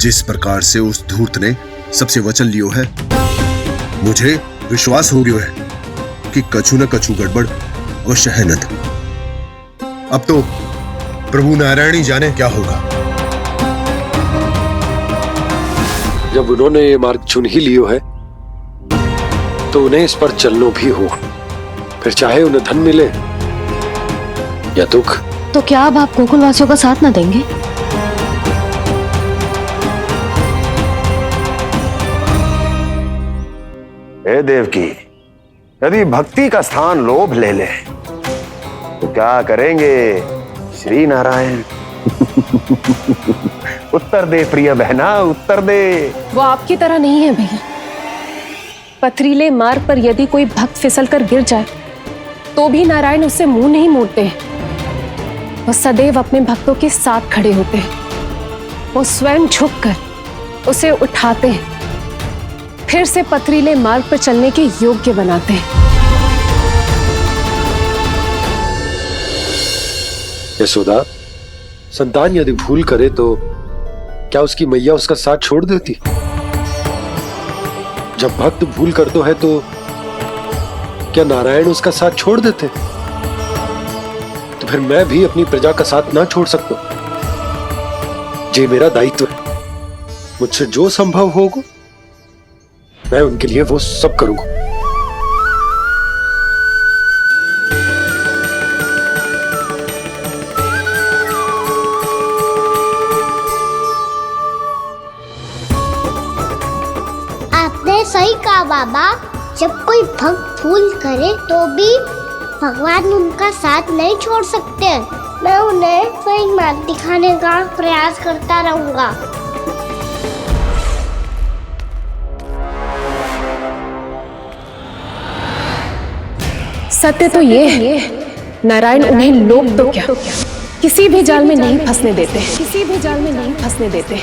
जिस प्रकार से उस धूर्त ने सबसे वचन लियो है, मुझे विश्वास हो गयो है कि कछु न कछु गड़बड़ अवश्य है नंद। अब तो प्रभु नारायण ही जाने क्या होगा। जब उन्होंने ये मार्ग चुन ही लियो है तो उन्हें इस पर चलना भी हो, फिर चाहे उन्हें धन मिले या दुख। तो क्या अब आप गोकुलवासियों का साथ ना देंगे? हे देवकी, यदि भक्ति का स्थान लोभ ले ले तो क्या करेंगे श्री नारायण? उत्तर दे प्रिय बहना, उत्तर दे। वो आपकी तरह नहीं है भैया। पथरीले मार्ग पर यदि कोई भक्त फिसलकर गिर जाए तो भी नारायण उससे मुंह नहीं मोड़ते हैं। वो सदैव अपने भक्तों के साथ खड़े होते हैं। वो स्वयं झुककर उसे उठाते हैं, फिर से पथरीले मार्ग पर चलने के योग्य बनाते हैं। यशोदा, संतान यदि भूल करे तो क्या उसकी मैया उसका साथ छोड़ देती? जब भक्त भूल करते है तो क्या नारायण उसका साथ छोड़ देते? तो फिर मैं भी अपनी प्रजा का साथ ना छोड़ सकता। ये मेरा दायित्व है। मुझसे जो संभव होगा मैं उनके लिए वो सब करूंगा। आपने सही कहा बाबा। जब कोई भक्त भूल करे तो भी भगवान उनका साथ नहीं छोड़ सकते। मैं उन्हें सही मार्ग दिखाने का प्रयास करता रहूंगा। सत्य तो ये है, नारायण उन्हें लोग तो क्या किसी भी जाल में नहीं फंसने देते, किसी भी जाल में नहीं फंसने देते।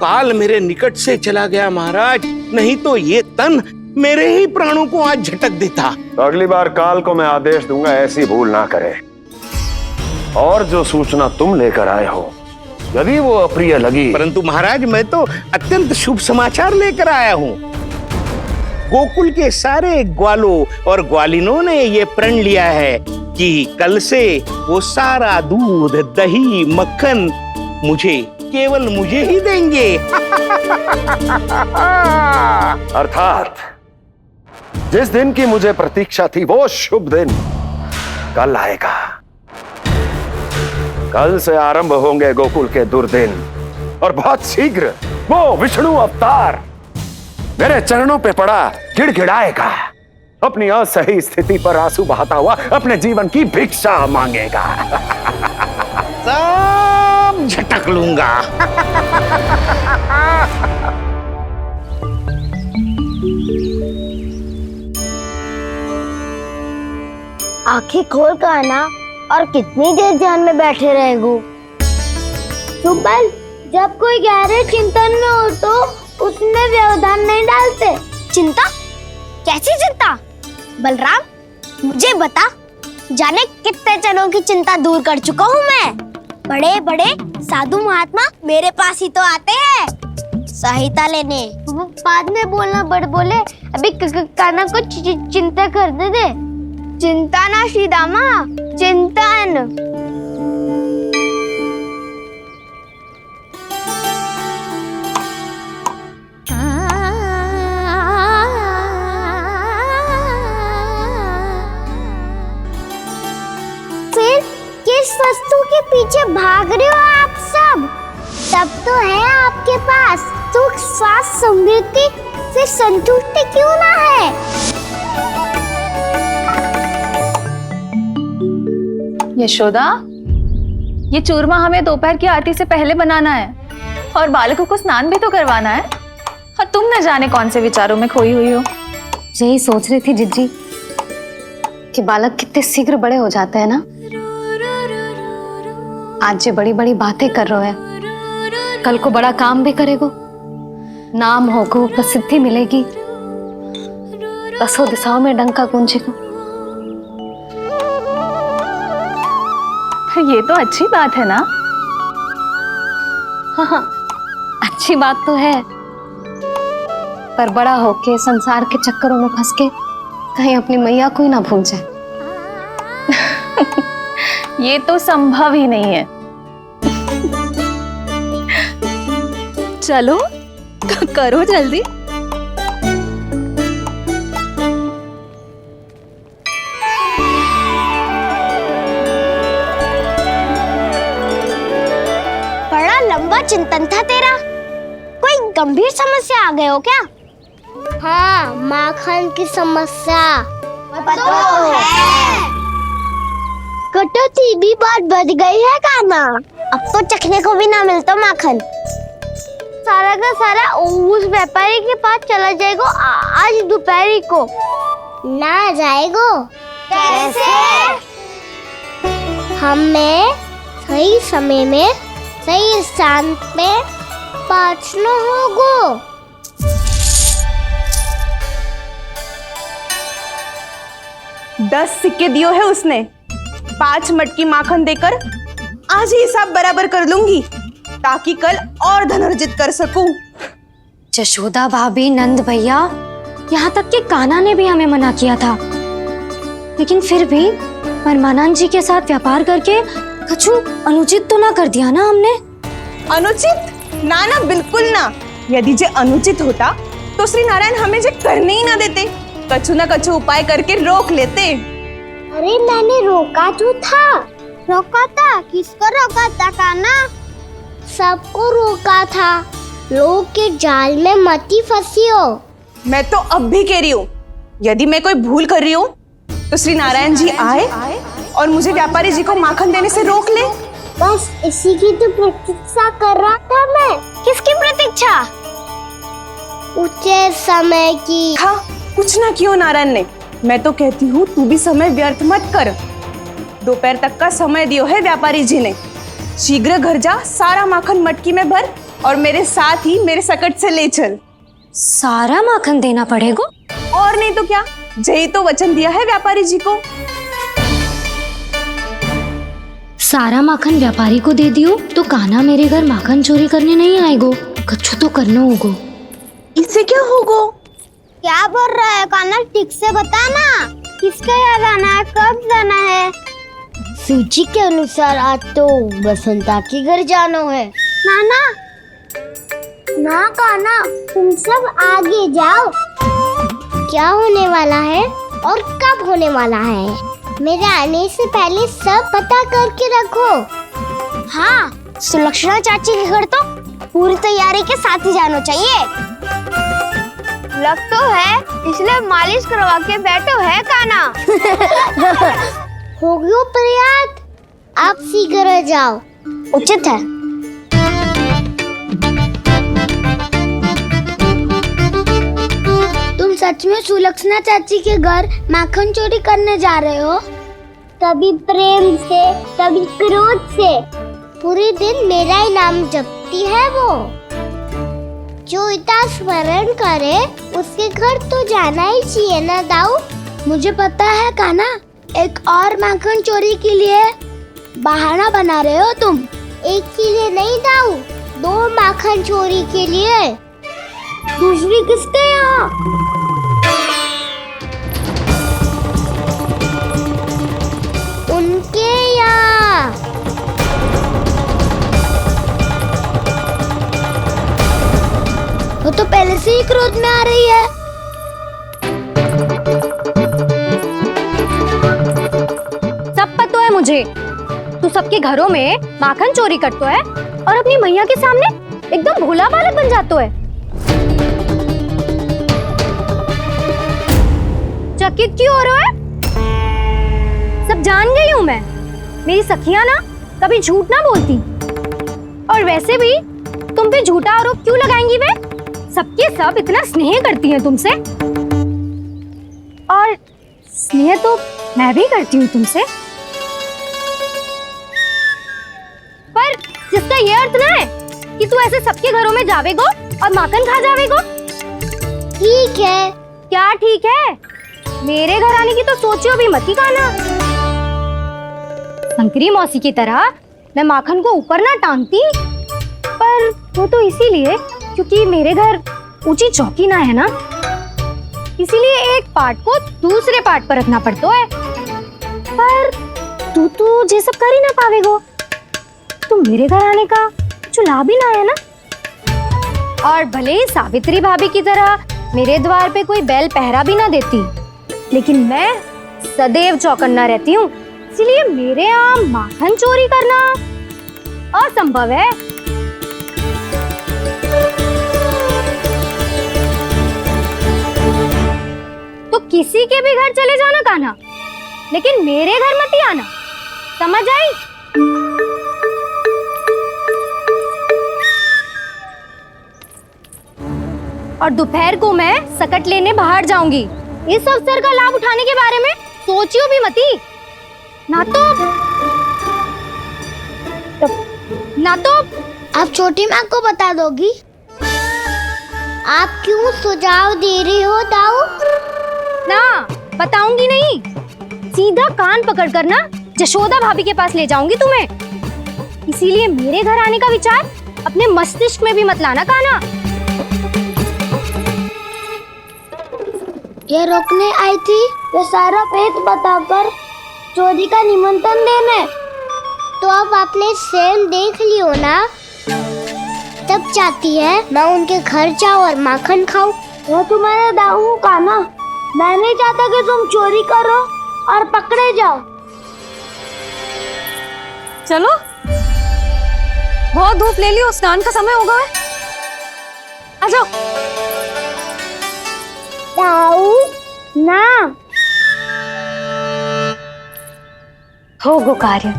काल मेरे निकट से चला गया महाराज, नहीं तो ये तन मेरे ही प्राणों को आज झटक देता। तो अगली बार काल को मैं आदेश दूंगा ऐसी भूल ना करे। और जो सूचना तुम लेकर आए हो यदि वो अप्रिय लगी, परंतु महाराज मैं तो अत्यंत शुभ समाचार लेकर आया हूँ। गोकुल के सारे ग्वालों और ग्वालिनों ने ये प्रण लिया है कि कल से वो सारा दूध, दही, मक्खन केवल मुझे ही देंगे। अर्थात जिस दिन की मुझे प्रतीक्षा थी वो शुभ दिन कल आएगा। कल से आरंभ होंगे गोकुल के दुर्दिन और बहुत शीघ्र वो विष्णु अवतार मेरे चरणों पे पड़ा गिड़गिड़ाएगा। अपनी असही स्थिति पर आंसू बहाता हुआ अपने जीवन की भिक्षा मांगेगा। सब झटक लूंगा। आंखें खोल कर आना। और कितनी देर ध्यान में बैठे रहेगो? सुबल, जब कोई गहरे चिंतन में हो तो उसमें व्यवधान नहीं डालते। चिंता? कैसी चिंता? बलराम, मुझे बता, जाने कितने जनों की चिंता दूर कर चुका हूँ मैं। बड़े बड़े साधु महात्मा मेरे पास ही तो आते हैं सहायता लेने। बाद में बोलना बड़ बोले, अभी काना को चिंता करने दे। चिंता ना श्रीदामा, चिंतन। फिर किस वस्तु के पीछे भाग रहे हो आप सब? सब तो है आपके पास, सुख, स्वास्थ्य, समृद्धि, फिर संतुष्टि क्यों ना है? यशोदा, ये चूरमा हमें दोपहर की आरती से पहले बनाना है और बालकों को स्नान भी तो करवाना है। और तुम न जाने कौन से विचारों में खोई हुई हो। यही सोच रही थी जिज्जी कि बालक कितने शीघ्र बड़े हो जाते हैं ना। आज जो बड़ी बड़ी बातें कर रहे हैं कल को बड़ा काम भी करेगो, नाम होगो, प्रसिद्धि मिलेगी, दसों दिशाओं में डंका गूंजेगा। ये तो अच्छी बात है ना? हाँ, अच्छी बात तो है, पर बड़ा होके संसार के चक्करों में फंस के कहीं अपनी मैया को ही ना भूल जाए। ये तो संभव ही नहीं है। चलो करो जल्दी। बड़ा लंबा चिंतन था तेरा। कोई गंभीर समस्या आ गए हो क्या? हाँ, माखन की समस्या तो है। कटौती भी बहुत बढ़ गई है काना। अब तो चखने को भी ना मिलता माखन। सारा का सारा उस व्यापारी के पास चला जाएगा आज दोपहर को। ना जाएगो? कैसे? हमें सही समय में सही स्थान पे पहुंचना होगा। 10 सिक्के दियो है उसने। 5 मटकी माखन देकर आज ही हिसाब बराबर कर लूंगी, ताकि कल और धन अर्जित कर सकूं। जशोदा भाभी, नंद भैया, यहाँ तक कि कान्हा ने भी हमें मना किया था, लेकिन फिर भी परमानंद जी के साथ व्यापार करके कुछ अनुचित तो ना कर दिया ना हमने? अनुचित? ना ना, बिल्कुल ना। यदि जे अनुचित होता तो श्री नारायण हमें जे करने ही ना देते, कछु ना कछु उपाय करके रोक लेते। अरे मैंने रोका तो था। रोका था? किसको रोका था कान्हा? सबको रोका था। लोग के जाल में मत ही फंसी हो। मैं तो अब भी कह रही हूँ, यदि मैं कोई भूल कर रही हूँ तो श्री नारायण जी आए और मुझे व्यापारी जी को माखन देने से रोक ले। बस इसी की तो प्रतीक्षा कर रहा था मैं। किसकी प्रतीक्षा? उचित समय की। हाँ, कुछ ना क्यों नारायण ने। मैं तो कहती हूँ तू भी समय व्यर्थ मत कर। दोपहर तक का समय दियो है व्यापारी जी ने। शीघ्र घर जा, सारा माखन मटकी में भर और मेरे साथ ही मेरे सकट से ले चल। सारा माखन देना पड़ेगा? और नहीं तो क्या, यही तो वचन दिया है व्यापारी जी को। सारा माखन व्यापारी को दे दियो तो कान्हा मेरे घर माखन चोरी करने नहीं आएगो। कछु तो करना होगा। इससे क्या होगा? क्या बोल रहा है कान्हा? ठीक से बता ना। किसका यहाँ जाना है, कब जाना है? सूची के अनुसार आज तो बसंता के घर जाना है। नाना ना कान्हा, तुम सब आगे जाओ। क्या होने वाला है और कब होने वाला है, मेरे आने से पहले सब पता करके रखो। हाँ, सुलक्षणा चाची के घर तो पूरी तैयारी के साथ ही जाना चाहिए। लग तो है, इसलिए मालिश करवा के बैठो है कान्हा। हो गयो प्रयास, आप शीघ्र जाओ। उचित है। तुम सच में सुलक्षणा चाची के घर माखन चोरी करने जा रहे हो? कभी प्रेम से, कभी क्रोध से, पूरे दिन मेरा ही नाम जपती है वो। जो इतना स्मरण करे उसके घर तो जाना ही चाहिए ना दाऊ। मुझे पता है कान्हा, एक और माखन चोरी के लिए बहाना बना रहे हो तुम। एक के लिए नहीं दाऊ, 2 माखन चोरी के लिए। दूसरी किसके यहाँ? उनके यहाँ। वो तो पहले से ही क्रोध में आ रही है। सब पता है मुझे, तू सबके घरों में माखन चोरी करतो है और अपनी मैया के सामने एकदम भोला बालक बन जातो है। चकित क्यों हो रहे हो? सब जान गई हूं मैं। मेरी सखियां ना कभी झूठ ना बोलती, और वैसे भी तुम पे झूठा आरोप क्यों लगाएंगी वे? सबके सब इतना स्नेह करती हैं तुमसे, और स्नेह तो मैं भी करती हूँ तुमसे, पर जिसका ये अर्थ ना है कि तू ऐसे सबके घरों में जावेगो और माखन खा जावेगो? ठीक है। क्या ठीक है? मेरे घर आने की तो सोचियो भी मत ही खाना। शंकरी मौसी की तरह मैं माखन को ऊपर ना टांगती, पर वो तो इसीलिए क्योंकि मेरे घर ऊंची चौकी ना है ना, इसीलिए एक पार्ट को दूसरे पार्ट पर रखना पड़ता है। पर तू ये सब कर ही ना पावेगो, तो मेरे घर आने का कुछ लाभ ही ना है ना। और भले ही सावित्री भाभी की तरह मेरे द्वार पे कोई बैल पहरा भी ना देती, लेकिन मैं सदैव चौकन्ना रहती हूँ, इसलिए मेरे यहाँ माखन चोरी करना असंभव है। तो किसी के भी घर चले जाना कान्हा, लेकिन मेरे घर मत ही आना, समझ आई? और दोपहर को मैं सकट लेने बाहर जाऊंगी। इस अवसर का लाभ उठाने के बारे में सोचियो भी मती, ना तो आप छोटी माँ को बता दोगी? आप क्यों सुझाव दे रही हो दाऊ? ना बताऊंगी नहीं, सीधा कान पकड़ कर ना जशोदा भाभी के पास ले जाऊंगी तुम्हें। इसीलिए मेरे घर आने का विचार अपने मस्तिष्क में भी मत लाना कान्हा। ये रोकने आई थी ये सारा भेद बताकर चोरी का निमंत्रण देने। तो अब आपने स्वयं देख लियो ना, तब चाहती है मैं उनके घर जाऊँ और माखन खाऊं। वो तुम्हारे दाऊ का ना, मैं नहीं चाहता कि तुम चोरी करो और पकड़े जाओ। चलो, बहुत धूप ले लियो, स्नान का समय होगा। आ जाओ। दाऊ ना हो गो कार्य।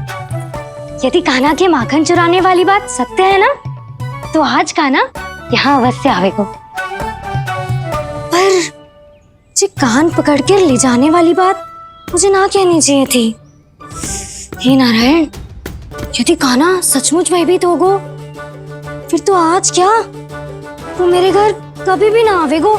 यदि कान्हा के माखन चुराने वाली बात सत्य है ना, तो आज कान्हा यहाँ अवश्य आवेगो। पर जे कान पकड़ कर ले जाने वाली बात मुझे ना कहनी चाहिए थी। हे नारायण, यदि कान्हा सचमुच भयभीत होगो, फिर तो आज क्या, वो मेरे घर कभी भी ना आवेगो।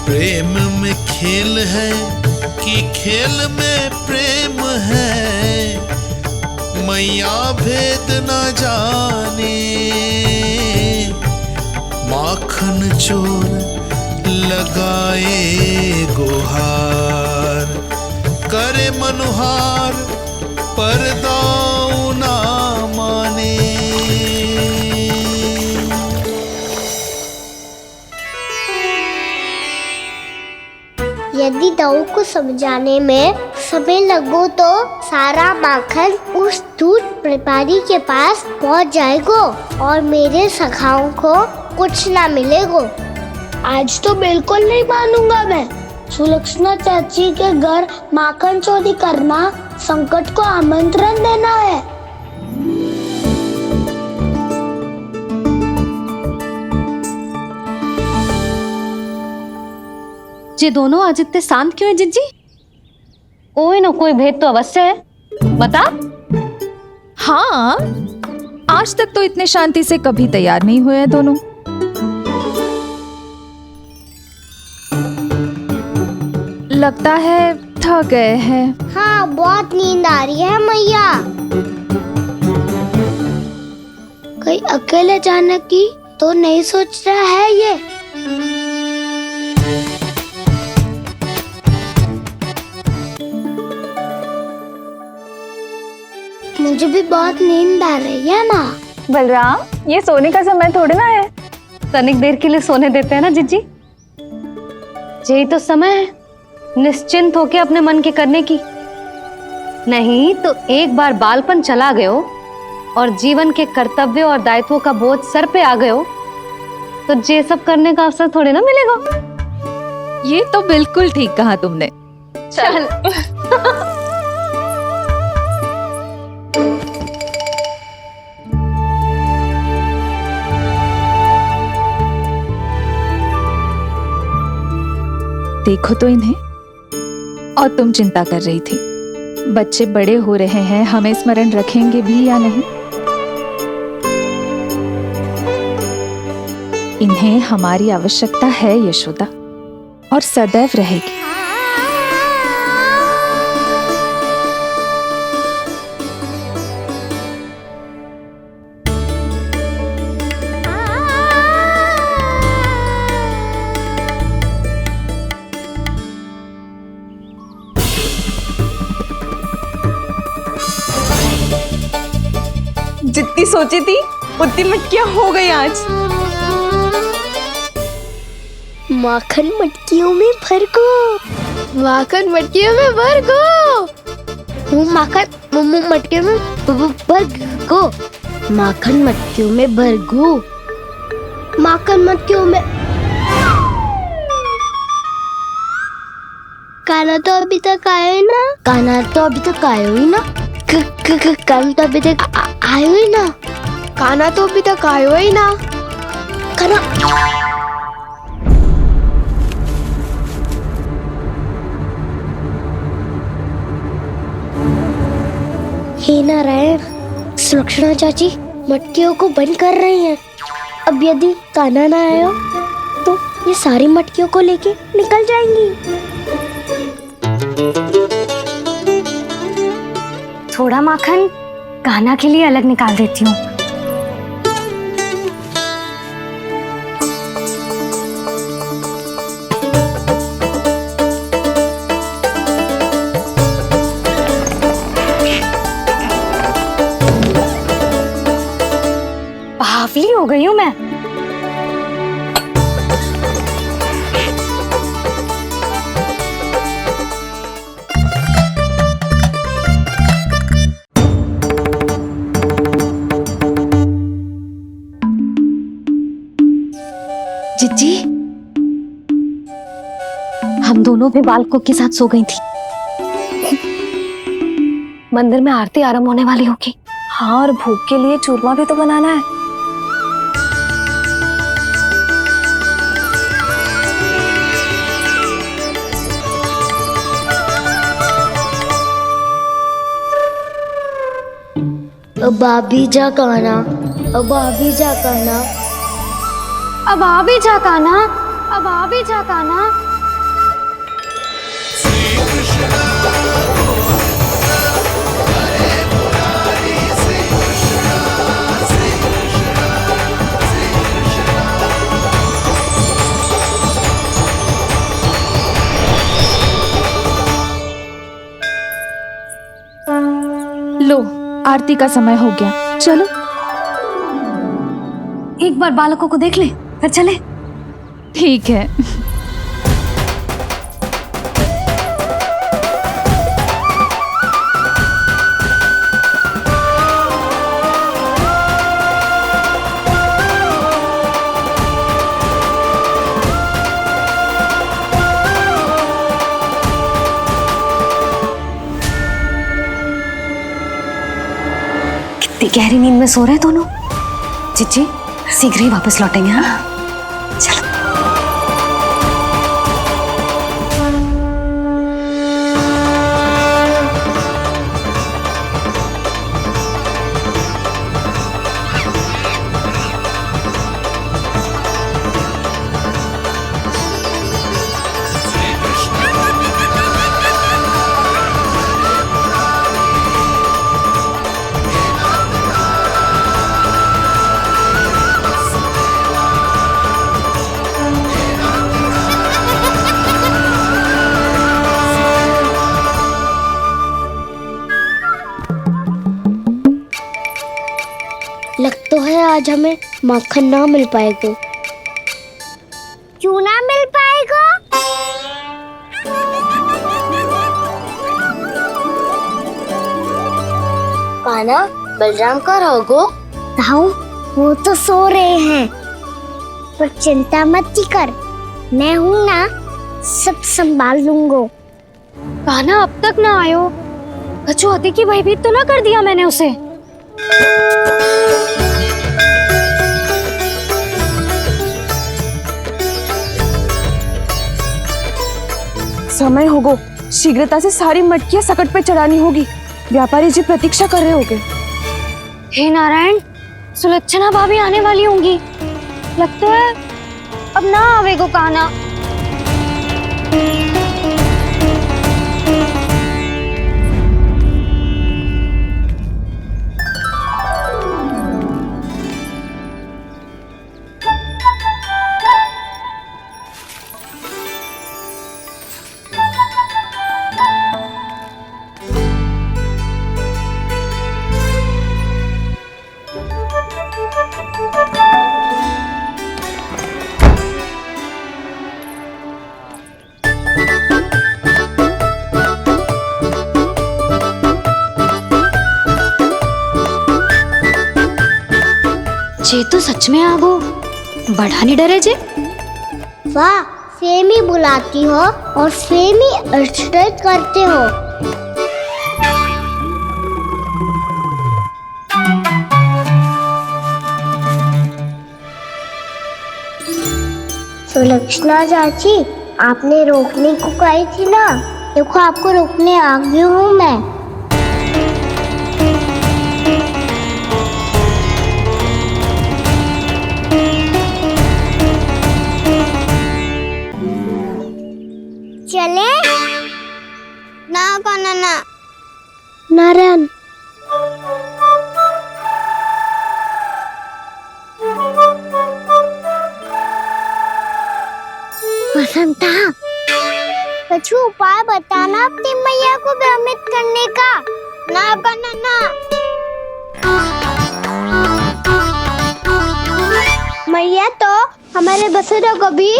प्रेम में खेल है कि खेल में प्रेम है, मैया भेद न जाने। माखन चोर लगाए गुहार, करे मनुहार पर दाऊ ना माने। यदि दाऊ को समझाने में समय लगो तो सारा माखन उस दूध व्यापारी के पास पहुंच जाएगो और मेरे सखाओं को कुछ ना मिलेगो। आज तो बिल्कुल नहीं मानूंगा मैं। सुलक्षणा चाची के घर माखन चोरी करना संकट को आमंत्रण देना है। ये दोनों आज इतने शांत क्यों है जिज्जी? कोई ना कोई भेद तो अवश्य है, बता। हाँ, आज तक तो इतने शांति से कभी तैयार नहीं हुए हैं दोनों। लगता है थक गए हैं। हाँ, बहुत नींद आ रही है मैया। कहीं अकेले जाने की तो नहीं सोच रहा है ये? मुझे भी बहुत नींद आ रही है माँ। बलराम, ये सोने का समय थोड़ी ना है। तनिक देर के लिए सोने देते हैं ना जिज्जी। यही तो समय है निश्चिंत होके अपने मन के करने की। नहीं तो एक बार बालपन चला गयो और जीवन के कर्तव्यों और दायित्वों का बोझ सर पे आ गयो, तो ये सब करने का अवसर थोड़े ना मिलेगा। ये तो बिल्कुल ठीक कहा तुमने। चल। देखो तो इन्हें। और तुम चिंता कर रही थी बच्चे बड़े हो रहे हैं, हमें स्मरण रखेंगे भी या नहीं। इन्हें हमारी आवश्यकता है यशोदा, और सदैव रहेगी। जितनी सोची थी उतनी मटकियां हो गई आज। माखन मटकियों में भर को, माखन मटकियों में भर को, माखन मटकियों में भर को, माखन मटकियों में भर को, माखन मटकियों में। काना तो अभी तक आया ही ना, काना तो अभी तक आया ही ना, काना तो अभी तक आयो ही ना, काना तो अभी तक आयो ही ना, काना। हे नारायण, सुलक्षणा चाची मटकियों को बंद कर रही हैं। अब यदि काना ना आया तो ये सारी मटकियों को लेके निकल जाएंगी। थोड़ा माखन कान्हा के लिए अलग निकाल देती हूँ। बावली हो गई हूँ मैं। जिज्जी, हम दोनों भी बालकों के साथ सो गई थी। मंदिर में आरती आरंभ होने वाली होगी। हाँ, और भूख के लिए चूरमा भी तो बनाना है। अब भाभी जा काना, अब भाभी जा काना, अब आ भी जा कान्हा, अब आ भी जा कान्हा। लो, आरती का समय हो गया, चलो। एक बार बालकों को देख ले, फिर चले। ठीक है। कितनी गहरी नींद में सो रहे दोनों। जिज्जी शीघ्र ही वापस लौटेंगे। हाँ, चलो। लग तो है आज हमें माखन ना मिल पाएगा। क्यों ना मिल पाएगा? कान्हा, बलराम का रहोगो? ताऊ, वो तो सो रहे हैं, पर चिंता मत कर, मैं हूँ ना, सब संभाल लूंगा। कान्हा अब तक ना आयो, कछुआते की भयभीत तो ना कर दिया मैंने उसे। समय होगो, शीघ्रता से सारी मटकियां सकट पे चढ़ानी होगी। व्यापारी जी प्रतीक्षा कर रहे होंगे। हे नारायण, सुलक्षणा भाभी आने वाली होंगी। लगता है अब ना आवे को काना। जे तो सच में आगो, बड़ा नहीं डरे जे। वाह, सेम ही बुलाती हो और सेम ही अर्चना करते हो। सुलक्षणा चाची, आपने रोकने को कही थी ना, देखो आपको रोकने आ गई हूँ मैं। चले ना काना ना। नारायण, वसंता, कछु उपाय बताना अपनी मैया को भ्रमित करने का। ना काना ना। मैया तो हमारे बसेरा को भी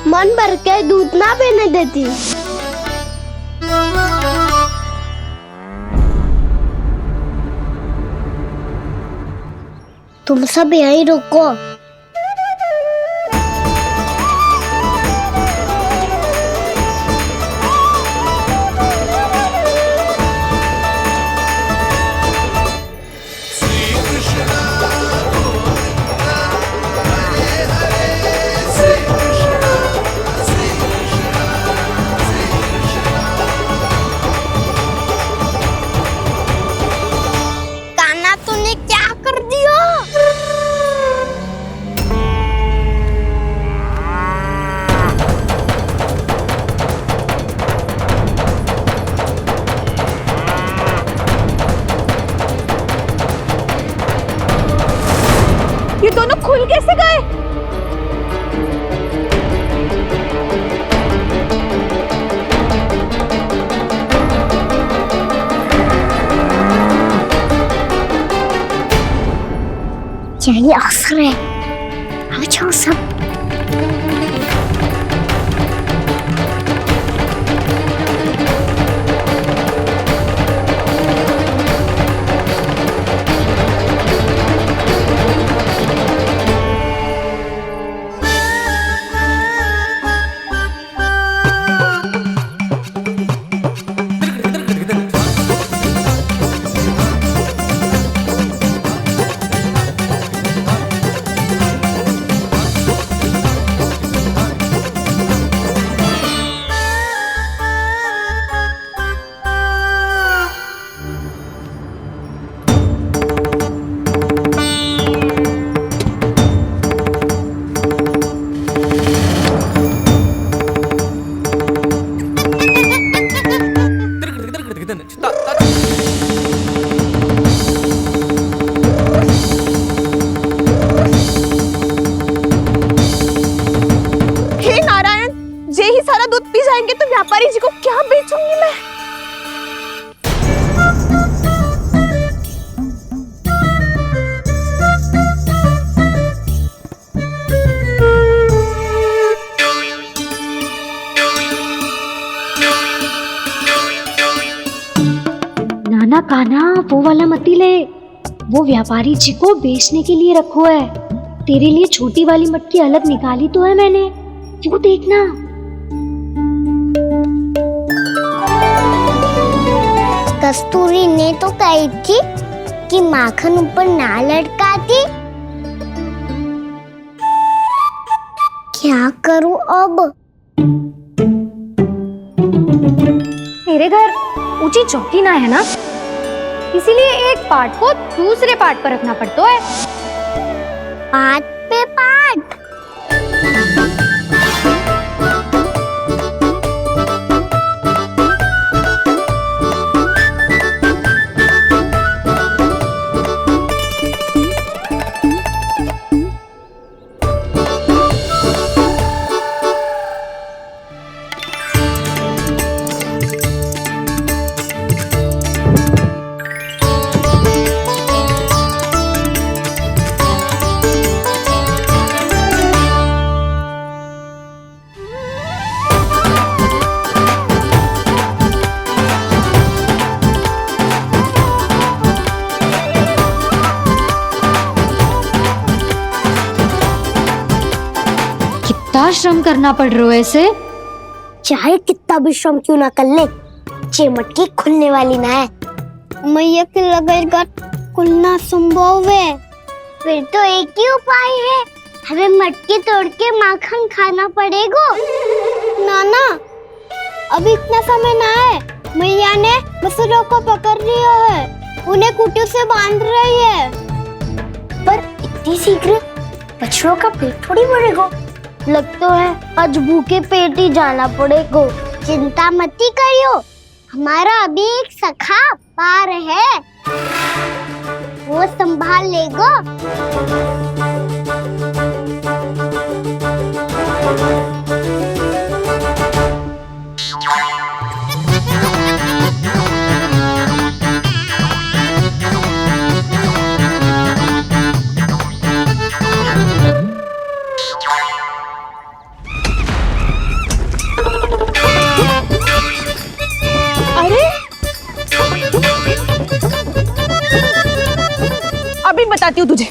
मन भर के दूध ना पीने देती। तुम सब यहीं रुको। ये दोनों खुल कैसे गए? चाहिए अवसर है। अब जाओ सब। जाएंगे तो व्यापारी जी को क्या बेचूंगी मैं। नाना कान्हा वो वाला मती ले, वो व्यापारी जी को बेचने के लिए रखो है। तेरे लिए छोटी वाली मटकी अलग निकाली तो है मैंने, वो देखना। कस्तूरी ने तो कही थी कि माखन ऊपर ना लटकाती। क्या करूं अब? तेरे घर ऊंची चौकी ना है ना, इसीलिए एक पार्ट को दूसरे पार्ट पर रखना पड़ता है। पार्ट पे पार्ट। कितना श्रम करना पड़ रहा है ऐसे। चाहे कितना भी श्रम क्यों ना कर ले, ये मटकी खुलने वाली ना है। मैया के लगेगा खुलना संभव है। फिर तो एक ही उपाय है, हमें मटकी तोड़ के माखन खाना पड़ेगा। नाना, अभी इतना समय ना है। मैया ने बछड़ों को पकड़ लिया है, उन्हें कुटियों से बांध रही है। पर इतनी शीघ्र बछड़ों का पेट थोड़ी भरेगा। लगता है आज भूखे पेट ही जाना पड़ेगा। चिंता मत करियो, हमारा अभी एक सखा पार है, वो संभाल लेगा। अभी बताती हूँ तुझे।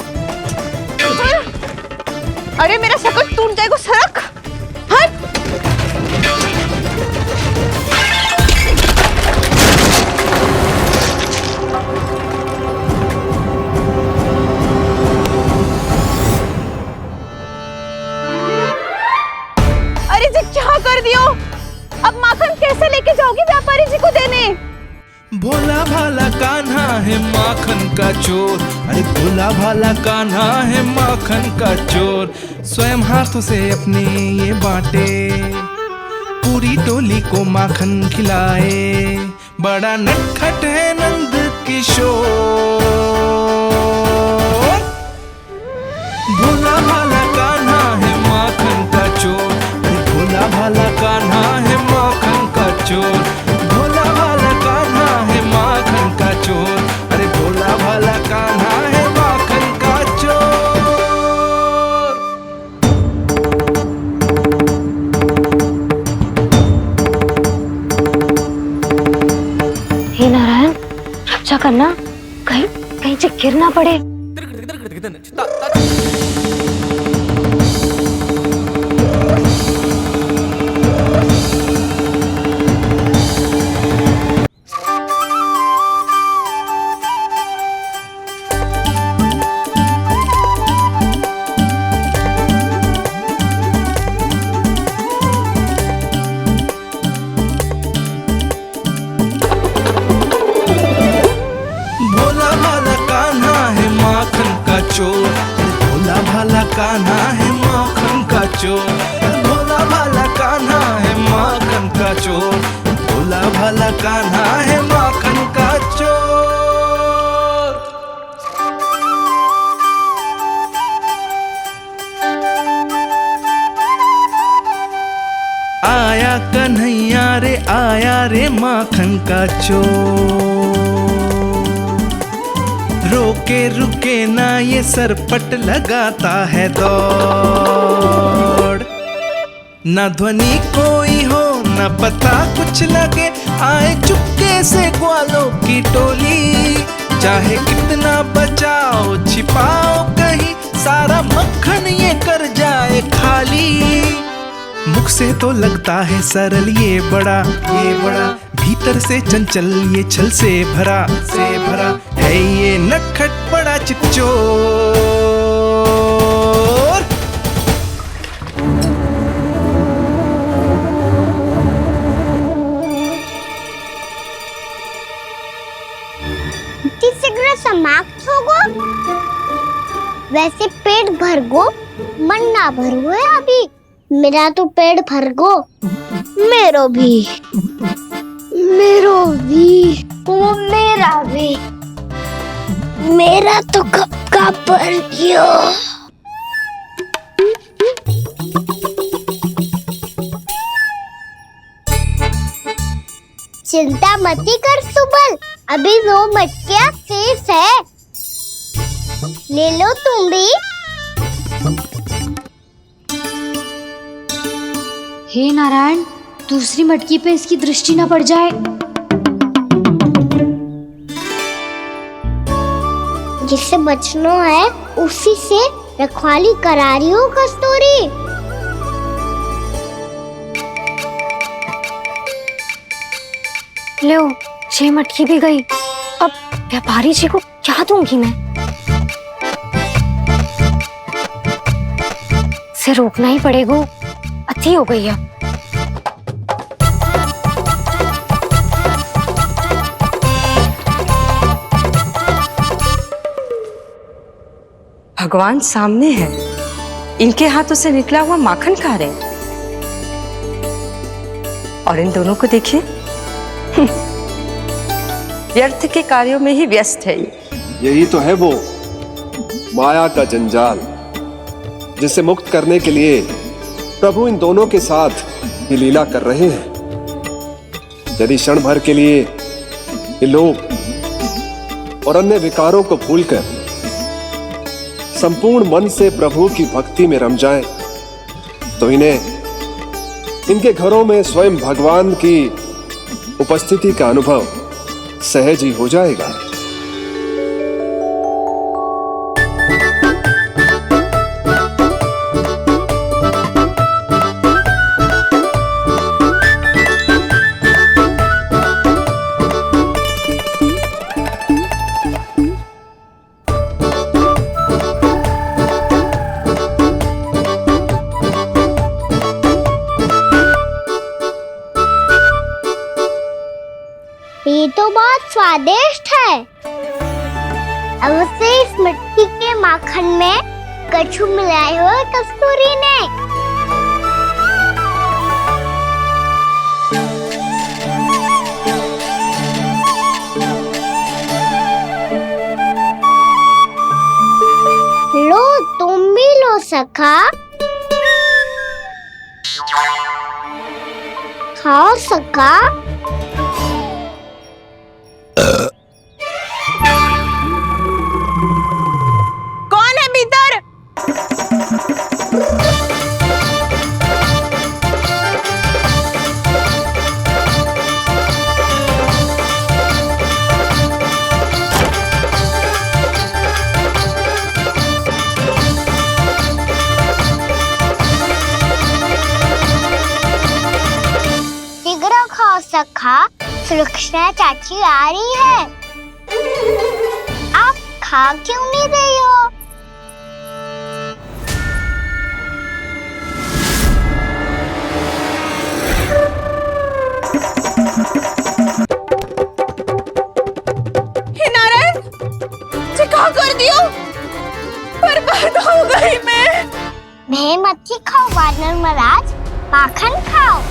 अरे मेरा शकट टूट जाएगा, सरक हट। अरे जी क्या कर दियो? अब माखन कैसे लेके जाओगी व्यापारी जी को देने? भोला भाला कान्हा है माखन का चोर, अरे भोला भाला कान्हा है माखन का चोर। स्वयं हाथों से अपने ये बांटे, पूरी टोली को माखन खिलाए। बड़ा नटखट है नंद किशोर। भोला भाला कान्हा है माखन का चोर, अरे भोला भाला कान्हा है माखन का चोर। भोला भाला कान्हा है माखन का चोर, अरे भोला भाला कान्हा है माखन का चोर। हे नारायण, रक्षा करना, कहीं कहीं से गिर ना पड़े। भोला भाला कान्हा है माखन का चोर, भोला भाला कान्हा है माखन का चोर। भोला भाला कान्हा है माखन का चोर। आया कन्हैया रे आया रे माखन का चोर। रोके रुके ना ये सरपट लगाता है दौड़। ना ध्वनि कोई हो ना पता कुछ लगे, आए चुपके से ग्वालों की टोली। चाहे कितना बचाओ छिपाओ कहीं, सारा मक्खन ये कर जाए खाली। मुख से तो लगता है सरल ये बड़ा भीतर से चंचल ये छल से भरा है ये नटखट बड़ा चिच्चोर। वैसे पेट भर गो मन ना भरो है अभी। मेरा तो पेट भर गो। मेरो भी वो मेरा भी। मेरा तो कब का भर गया। चिंता मती कर सुबल, अभी 2 मटकियाँ शेष है, ले लो तुम भी। हे नारायण, दूसरी मटकी पे इसकी दृष्टि न पड़ जाए। जिससे बचना है उसी से रखवाली करा रही हो कस्तूरी। लो, 6 मटकी भी गई। अब व्यापारी जी को क्या दूंगी मैं? इसे रोकना ही पड़ेगा, अति हो गई है। भगवान सामने है, इनके हाथों से निकला हुआ माखन खा रहे हैं। और इन दोनों को देखिए, व्यर्थ के कार्यों में ही व्यस्त है। यही तो है वो माया का जंजाल, जिसे मुक्त करने के लिए प्रभु इन दोनों के साथ ये लीला कर रहे हैं। यदि क्षण भर के लिए ये लोग और अन्य विकारों को भूलकर संपूर्ण मन से प्रभु की भक्ति में रम जाएं, तो इनके घरों में स्वयं भगवान की उपस्थिति का अनुभव सहज ही हो जाएगा। ये तो बहुत स्वादिष्ट है। अवश्य इस मिट्टी के माखन में कछु मिलाए हो कस्तूरी ने। लो, तुम भी लो सखा। खाओ सखा। कौन है भीतर? शीघ्र खाओ सखा, सुलक्षणा चाची आ रही है। आप खा क्यों नहीं रही हो? हे नारायण, क्या कर दियो? बर्बाद हो गई मैं। भय मत खाओ वानर महाराज, माखन खाओ।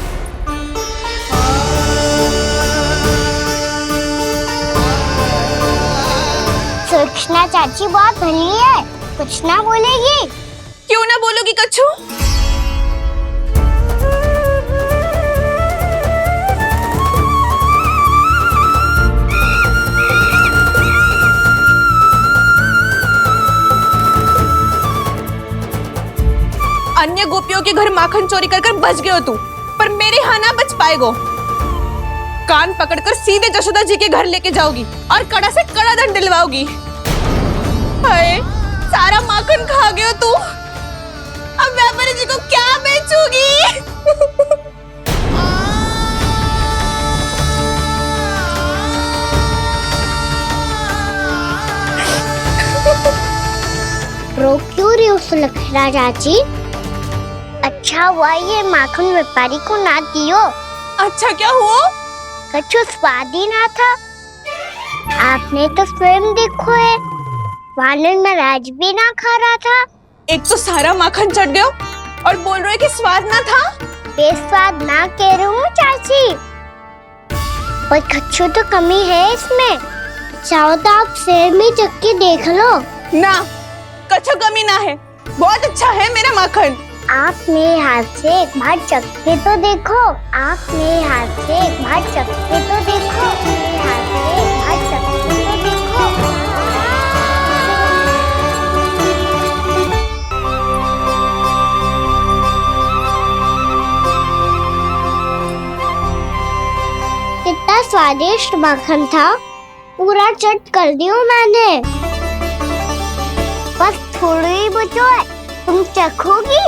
सुलक्षणा चाची बहुत भली है, कुछ ना बोलेगी। क्यों ना बोलोगी कच्छू? अन्य गोपियों के घर माखन चोरी कर बच गए हो तू, पर मेरे यहाँ ना बच पाएगो। कान पकड़कर सीधे जशोदा जी के घर लेके जाओगी और कड़ा से कड़ा दंड दिलवाओगी। हाय, सारा माखन खा गए हो तू। अब व्यापारी जी को क्या बेचूगी? रो क्यों रही हो सुलक्षणा चाची? अच्छा हुआ ये माखन व्यापारी को ना दियो। अच्छा क्या हुआ? कछु स्वाद ही ना था। आपने तो स्वयं देखो है, वानर महाराज भी ना खा रहा था। एक तो सारा माखन चढ़ गयो और बोल रहे कि स्वाद ना था। बेस्वाद ना कह रही हूँ चाची, पर कच्चू तो कमी है इसमें। चाहो तो आप शेर में चक्की देख लो। ना, कच्चू कमी ना है, बहुत अच्छा है मेरा माखन। आप मेरे हाथ से एक बार चक्के तो देखो। आप मेरे हाथ से एक बार चक्के तो देखो। मेरे हाथ से एक बार चक्के तो देखो। कितना स्वादिष्ट माखन था, पूरा चट कर दियो मैंने। बस थोड़ी ही बचो है, तुम चखोगी?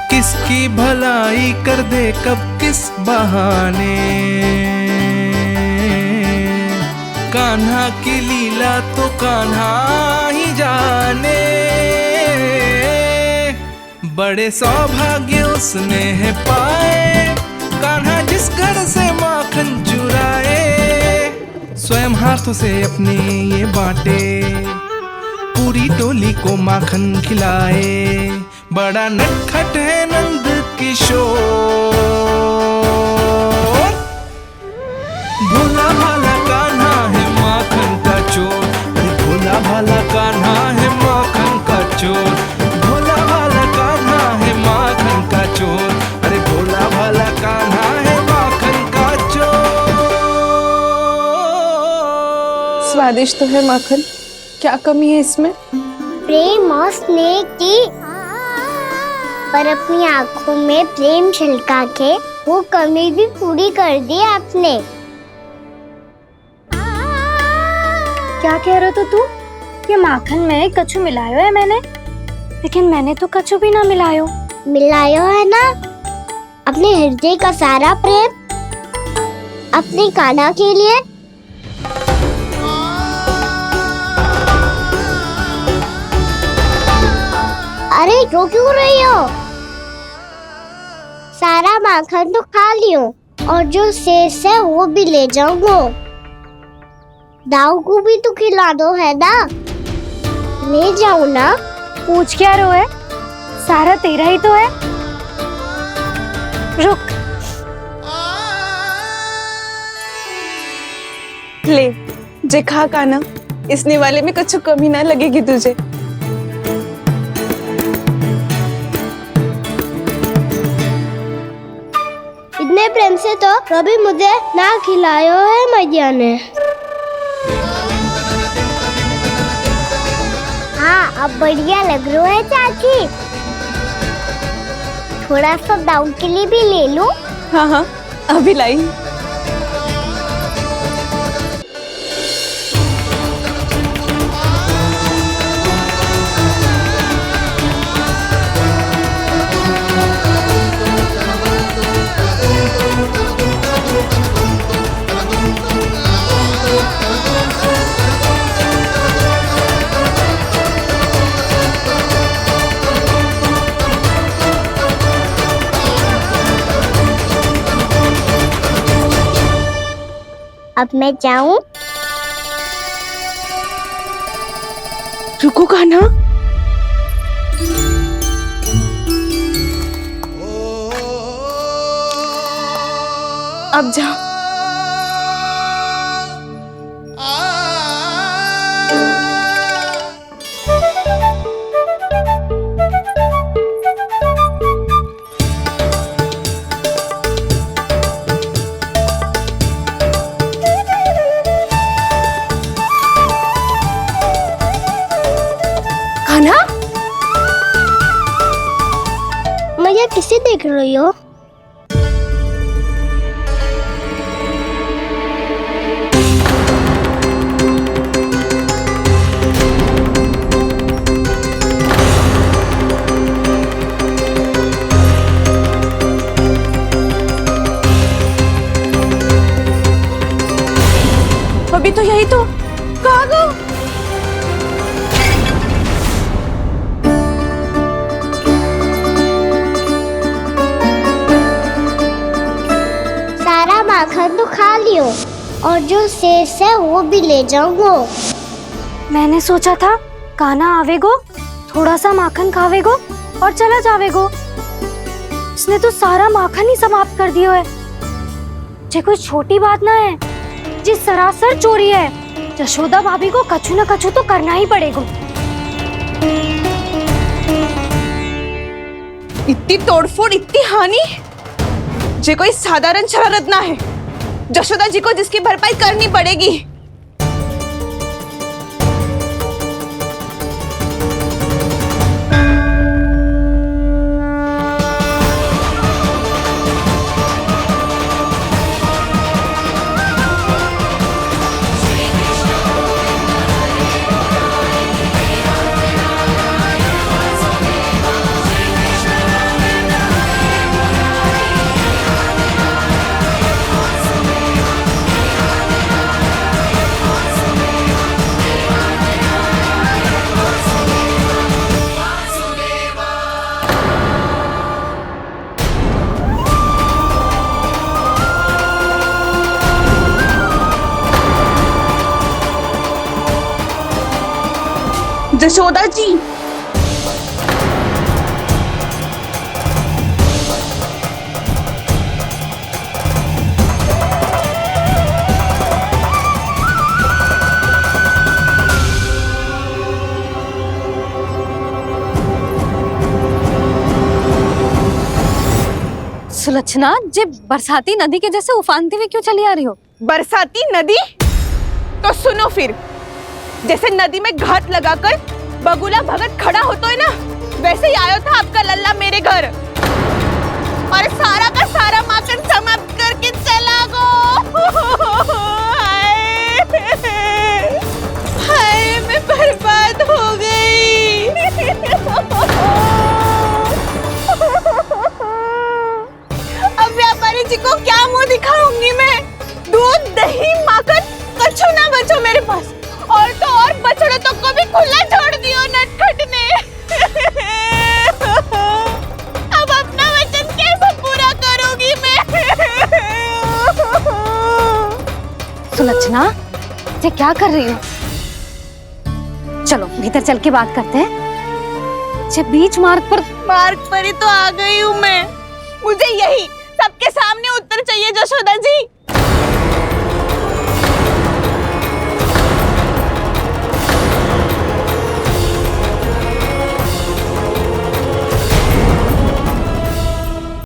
किसकी भलाई कर दे कब किस बहाने, कान्हा की लीला तो कान्हा ही जाने। बड़े सौभाग्य उसने है पाए, कान्हा जिस घर से माखन चुराए। स्वयं हाथों से अपने ये बांटे, पूरी टोली को माखन खिलाए। बड़ा नटखट है नंद किशोर, भोला भाला कान्हा है माखन का चोर। भोला भाला कान्हा है माखन का चोर। भोला भाला कान्हा है माखन का चोर। अरे भोला भाला कान्हा है माखन का चोर। स्वादिष्ट तो है माखन, क्या कमी है इसमें? प्रेम और स्नेह की, पर अपनी आंखों में प्रेम छलका के वो कमी भी पूरी कर दी आपने। क्या कह रहे हो तू? ये माखन में कछु मिलायो है मैंने, लेकिन मैंने तो कछु भी ना मिलायो। मिलायो है ना अपने हृदय का सारा प्रेम अपनी कान्हा के लिए। अरे रो क्यों रही हो? सारा माखन तो खा लियो और जो शेष है वो भी ले जाऊंगा। दाऊ को भी तो खिला दो है ना, ले जाऊं ना। पूछ क्या रो है, सारा तेरा ही तो है। रुक, ले जे खा कान्हा, इसने वाले में कछु कमी ना लगेगी तुझे। इतने प्रेम से तो कभी मुझे ना खिलायो है मैया ने। हाँ अब बढ़िया लग रहा है चाची। थोड़ा सा दाऊ के लिए भी ले लूं? हाँ हाँ अभी लाई। अब मैं जाऊं? रुको कान्हा, अब जा। कान्हा, मैया किसे देख रही हो? अभी तो यही तो। कहाँ गो? माखन तो खा लियो और जो शेष है वो भी ले जाऊंगा। मैंने सोचा था कान्हा आवेगो, थोड़ा सा माखन खावेगो और चला जावेगो। इसने तो सारा माखन ही समाप्त कर दियो है। जे कोई छोटी बात ना है, जी सरासर चोरी है। यशोदा भाभी को कछु न कछु तो करना ही पड़ेगा। इतनी तोड़फोड़, इतनी हानि, जे कोई साधारण शरारत ना है। यशोदा जी को जिसकी भरपाई करनी पड़ेगी। यशोदा जी, सुलक्षणा, जे बरसाती नदी के जैसे उफानते हुए क्यों चली आ रही हो? बरसाती नदी? तो सुनो फिर, जैसे नदी में घाट लगाकर बगुला भगत खड़ा होता है ना, वैसे ही आया था आपका लल्ला मेरे घर और सारा का सारा माखन समाप्त करके चला गो। हाय, मैं बर्बाद हो गई। अब व्यापारी जी को क्या मुंह दिखाऊंगी मैं? दूध, दही, माखन कछु ना बचो मेरे पास। और तो और बछड़े तो को भी खुला छोड़ दियो नटखट ने। अब अपना वचन कैसे पूरा करूंगी मैं? सुलक्षणा, ये क्या कर रही हो? चलो भीतर चल के बात करते हैं। जे बीच मार्ग पर ही तो आ गई हूँ मैं। मुझे यही सबके सामने उत्तर चाहिए यशोदा जी।